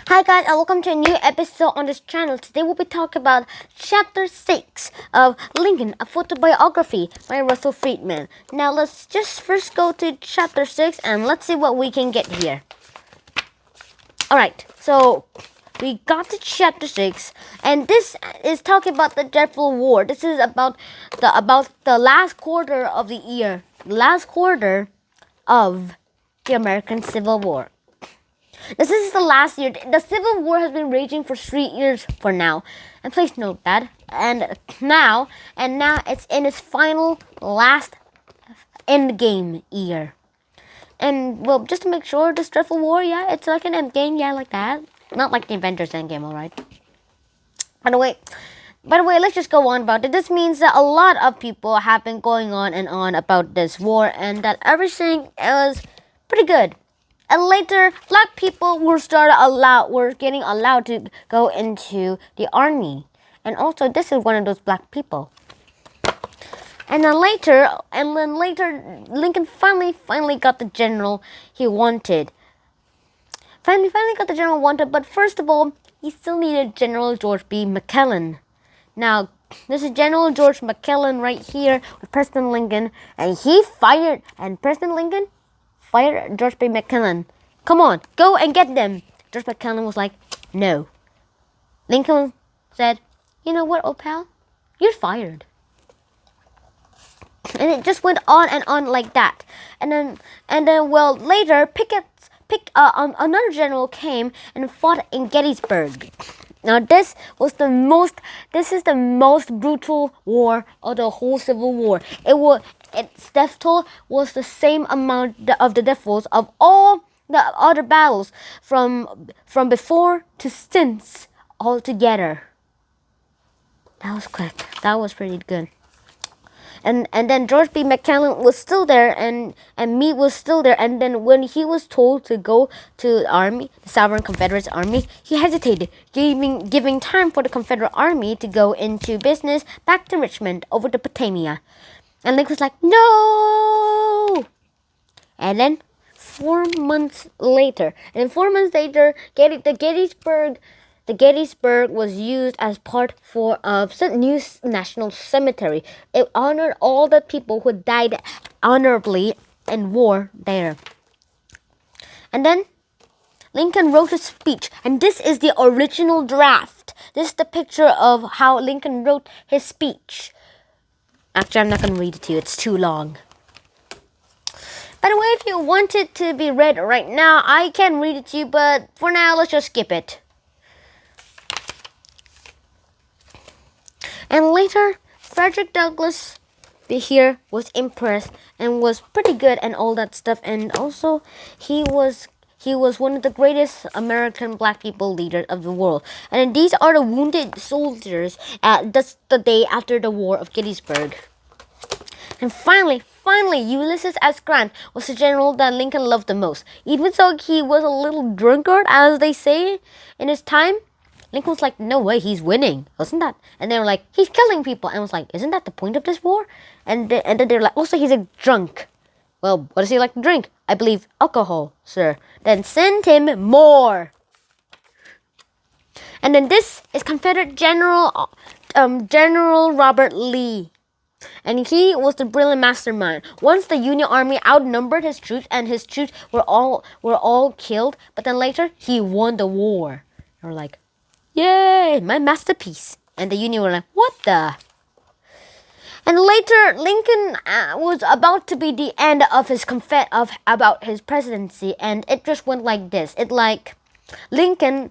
Hi guys and welcome to a new episode on this channel. Today we'll be talking about chapter 6 of Lincoln, a photobiography by Russell Friedman. Now let's just first go to chapter 6 and let's see what we can get here. Alright, so we got to chapter 6 and this is talking about the dreadful war. This is about the last quarter of the year. Last quarter of the American Civil War. This is the last year. The Civil War has been raging for 3 years for now. And please note that. And now it's in its final, last end game year. And, well, just to make sure, this dreadful war, yeah, it's like an end game, yeah, like that. Not like the Avengers end game, alright? By the way, let's just go on about it. This means that a lot of people have been going on and on about this war, and that everything was pretty good. And later, black people were getting allowed to go into the army. And also, this is one of those black people. And then later, Lincoln finally got the general he wanted. Finally got the general wanted, but first of all, he still needed General George B. McClellan. Now, this is General George McClellan right here with President Lincoln, and President Lincoln fired George B. McClellan. Come on, go and get them. George McClellan was like, no. Lincoln said, you know what, old pal? You're fired. And it just went on and on like that. And then later, another general came and fought in Gettysburg. Now this is the most brutal war of the whole Civil War. Its death toll was the same amount of the death tolls of all the other battles from before to since all together. That was quick. That was pretty good. And then George B. McClellan was still there, and Meade was still there. And then when he was told to go to the army, the Southern Confederate Army, he hesitated, giving time for the Confederate Army to go into business back to Richmond over the Potomac. And Lincoln was like, no! And then 4 months later, the Gettysburg was used as part of new national cemetery. It honored all the people who died honorably in war there. And then Lincoln wrote a speech, and this is the original draft. This is the picture of how Lincoln wrote his speech. Actually, I'm not going to read it to you. It's too long. By the way, if you want it to be read right now, I can read it to you, but for now, let's just skip it. And later, Frederick Douglass here was impressed and was pretty good and all that stuff. And also, he was one of the greatest American black people leaders of the world. And these are the wounded soldiers just the day after the War of Gettysburg. And finally, Ulysses S. Grant was the general that Lincoln loved the most. Even though he was a little drunkard, as they say, in his time, Lincoln was like, no way, he's winning. Wasn't that? And they were like, he's killing people. And I was like, isn't that the point of this war? And then they're like, also, he's a drunk. Well, what does he like to drink? I believe alcohol, sir. Then send him more. And then this is Confederate General Robert Lee. And he was the brilliant mastermind. Once the Union Army outnumbered his troops, and his troops were all killed, but then later he won the war. They were like, yay, my masterpiece. And the Union were like, what the? And later, Lincoln was about to be the end of his about his presidency, and it just went like this. Lincoln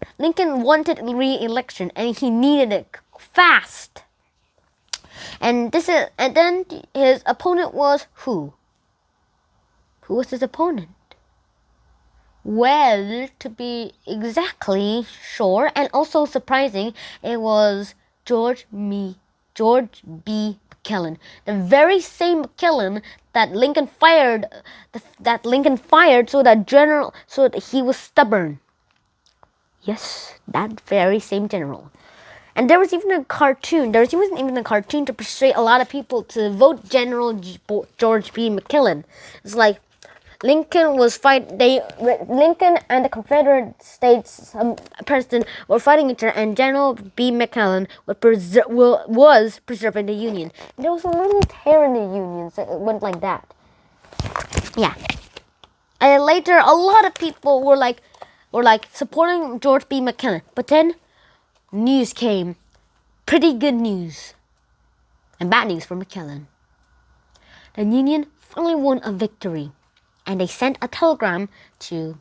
wanted re-election, and he needed it fast. And then his opponent was who? Who was his opponent? Well, to be exactly sure and also surprising, it was George B. McClellan, the very same McClellan that Lincoln fired, so that he was stubborn. Yes, that very same general. And there was even a cartoon. To persuade a lot of people to vote General George B. McClellan. It's like, Lincoln and the Confederate States president were fighting each other, and General B. McClellan was preserving the Union. And there was a little tear in the Union, so it went like that. Yeah. And later, a lot of people were like supporting George B. McClellan. But then, news came. Pretty good news. And bad news for McClellan. The Union finally won a victory. And they sent a telegram to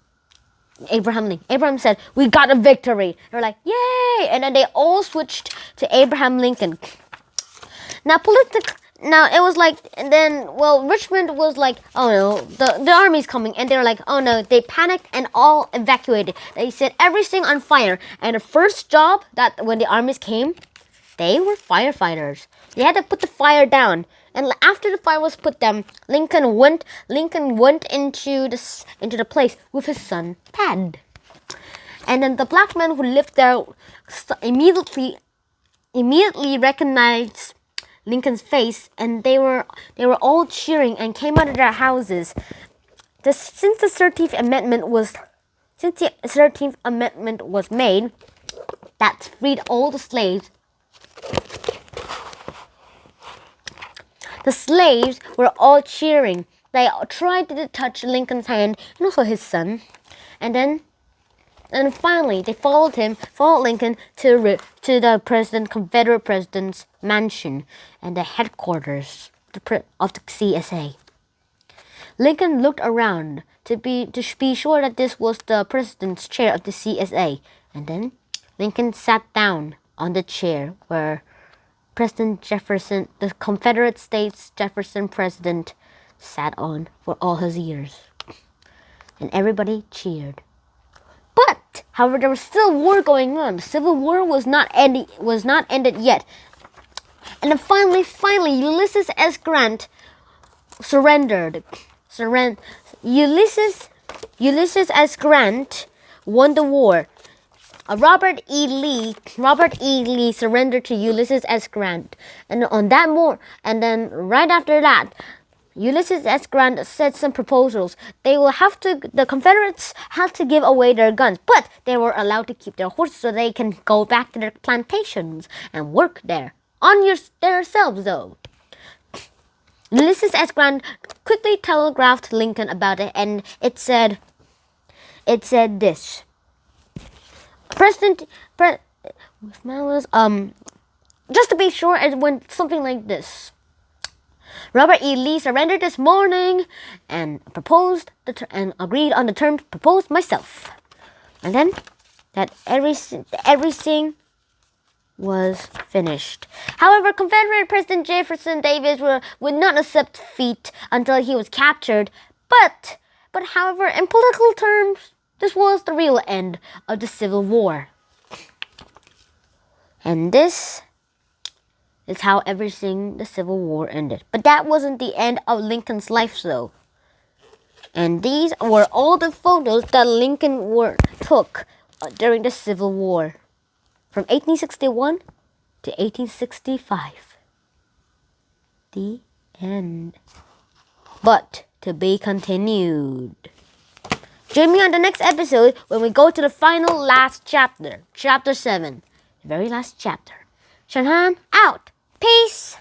Abraham Lincoln. Abraham said, "We got a victory." They're like, "Yay!" And then they all switched to Abraham Lincoln. Now, it was like, and then, Richmond was like, "Oh no, the army's coming," and they were like, "Oh no!" They panicked and all evacuated. They set everything on fire. And the first job that when the armies came, they were firefighters. They had to put the fire down. And after the fire was put down, Lincoln went into the place with his son Tad. And then the black men who lived there immediately recognized Lincoln's face, and they were all cheering and came out of their houses. Since the 13th Amendment was made, that freed all the slaves. The slaves were all cheering. They tried to touch Lincoln's hand and also his son. And finally, they followed Lincoln to the Confederate president's mansion and the headquarters of the CSA. Lincoln looked around to be sure that this was the president's chair of the CSA. And then Lincoln sat down on the chair where President Jefferson, the Confederate States Jefferson president, sat on for all his years. And everybody cheered. But, however, there was still war going on. The Civil War was not ended yet. And then finally, Ulysses S. Grant surrendered. Ulysses S. Grant won the war. Robert E. Lee surrendered to Ulysses S. Grant, and then right after that, Ulysses S. Grant said some proposals. The Confederates had to give away their guns, but they were allowed to keep their horses so they can go back to their plantations and work there themselves though. Ulysses S. Grant quickly telegraphed Lincoln about it, and it said this. Just to be sure, it went something like this. Robert E. Lee surrendered this morning and agreed on the terms proposed myself. And then that everything was finished. However, Confederate President Jefferson Davis would not accept defeat until he was captured. But however, in political terms, this was the real end of the Civil War. And this is how the Civil War ended. But that wasn't the end of Lincoln's life though. And these were all the photos that Lincoln took during the Civil War. From 1861 to 1865. The end. But to be continued. Join me on the next episode when we go to the last chapter. Chapter 7. The very last chapter. Shanhan out. Peace.